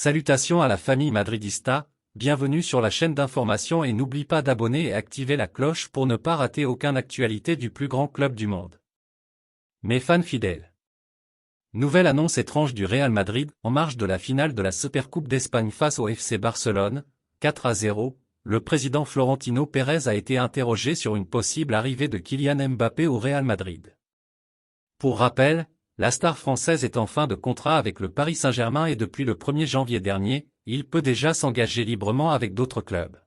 Salutations à la famille madridista, bienvenue sur la chaîne d'information et n'oublie pas d'abonner et activer la cloche pour ne pas rater aucune actualité du plus grand club du monde. Mes fans fidèles. Nouvelle annonce étrange du Real Madrid en marge de la finale de la Supercoupe d'Espagne face au FC Barcelone, 4-0, le président Florentino Pérez a été interrogé sur une possible arrivée de Kylian Mbappé au Real Madrid. Pour rappel, la star française est en fin de contrat avec le Paris Saint-Germain et depuis le 1er janvier dernier, il peut déjà s'engager librement avec d'autres clubs.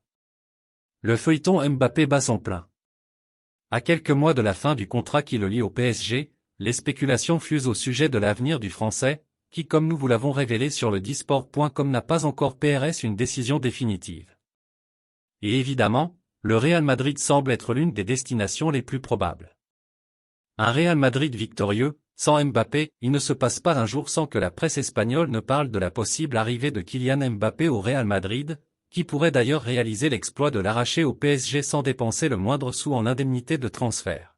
Le feuilleton Mbappé bat son plein. À quelques mois de la fin du contrat qui le lie au PSG, les spéculations fusent au sujet de l'avenir du Français, qui comme nous vous l'avons révélé sur le disport.com n'a pas encore pris une décision définitive. Et évidemment, le Real Madrid semble être l'une des destinations les plus probables. Un Real Madrid victorieux, sans Mbappé, il ne se passe pas un jour sans que la presse espagnole ne parle de la possible arrivée de Kylian Mbappé au Real Madrid, qui pourrait d'ailleurs réaliser l'exploit de l'arracher au PSG sans dépenser le moindre sou en indemnité de transfert.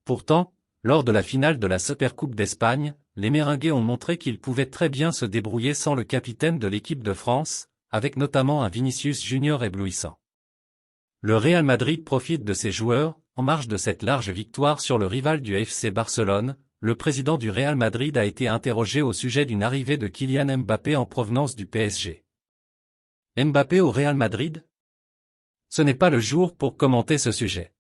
Pourtant, lors de la finale de la Supercoupe d'Espagne, les Merengues ont montré qu'ils pouvaient très bien se débrouiller sans le capitaine de l'équipe de France, avec notamment un Vinicius Junior éblouissant. Le Real Madrid profite de ses joueurs, en marge de cette large victoire sur le rival du FC Barcelone. Le président du Real Madrid a été interrogé au sujet d'une arrivée de Kylian Mbappé en provenance du PSG. Mbappé au Real Madrid? Ce n'est pas le jour pour commenter ce sujet.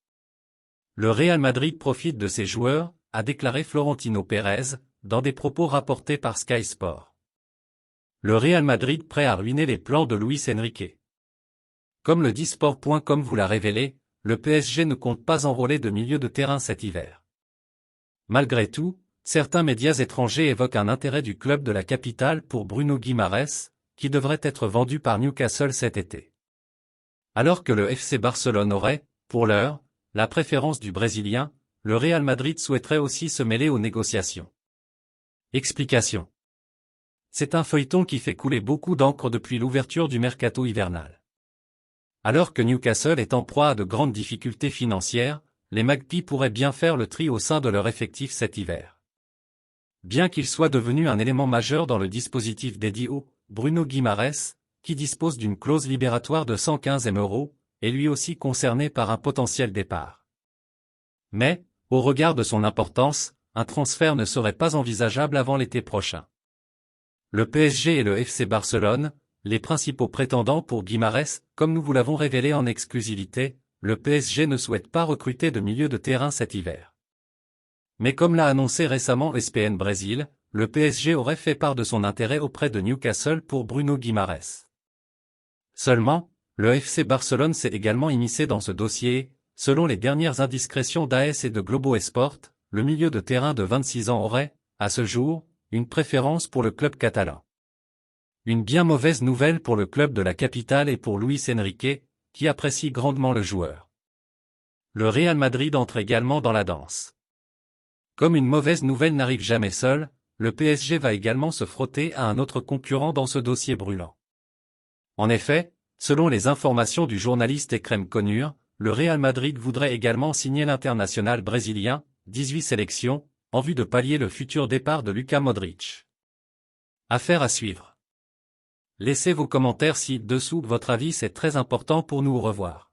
Le Real Madrid profite de ses joueurs, a déclaré Florentino Pérez, dans des propos rapportés par Sky Sport. Le Real Madrid prêt à ruiner les plans de Luis Enrique. Comme le dit Sport.com vous l'a révélé, le PSG ne compte pas enrôler de milieu de terrain cet hiver. Malgré tout, certains médias étrangers évoquent un intérêt du club de la capitale pour Bruno Guimarães, qui devrait être vendu par Newcastle cet été. Alors que le FC Barcelone aurait, pour l'heure, la préférence du Brésilien, le Real Madrid souhaiterait aussi se mêler aux négociations. Explication. C'est un feuilleton qui fait couler beaucoup d'encre depuis l'ouverture du mercato hivernal. Alors que Newcastle est en proie à de grandes difficultés financières, les Magpies pourraient bien faire le tri au sein de leur effectif cet hiver. Bien qu'il soit devenu un élément majeur dans le dispositif dédié au Bruno Guimarães, qui dispose d'une clause libératoire de 115 M €, est lui aussi concerné par un potentiel départ. Mais, au regard de son importance, un transfert ne serait pas envisageable avant l'été prochain. Le PSG et le FC Barcelone, les principaux prétendants pour Guimarães, comme nous vous l'avons révélé en exclusivité, le PSG ne souhaite pas recruter de milieu de terrain cet hiver. Mais comme l'a annoncé récemment ESPN Brésil, le PSG aurait fait part de son intérêt auprès de Newcastle pour Bruno Guimarães. Seulement, le FC Barcelone s'est également immiscé dans ce dossier. Selon les dernières indiscrétions d'AS et de Globo Esport, le milieu de terrain de 26 ans aurait, à ce jour, une préférence pour le club catalan. Une bien mauvaise nouvelle pour le club de la capitale et pour Luis Enrique, qui apprécie grandement le joueur. Le Real Madrid entre également dans la danse. Comme une mauvaise nouvelle n'arrive jamais seule, le PSG va également se frotter à un autre concurrent dans ce dossier brûlant. En effet, selon les informations du journaliste Ekrem Konur, le Real Madrid voudrait également signer l'international brésilien, 18 sélections, en vue de pallier le futur départ de Luka Modric. Affaire à suivre. Laissez vos commentaires ci-dessous, votre avis c'est très important pour nous. Au revoir.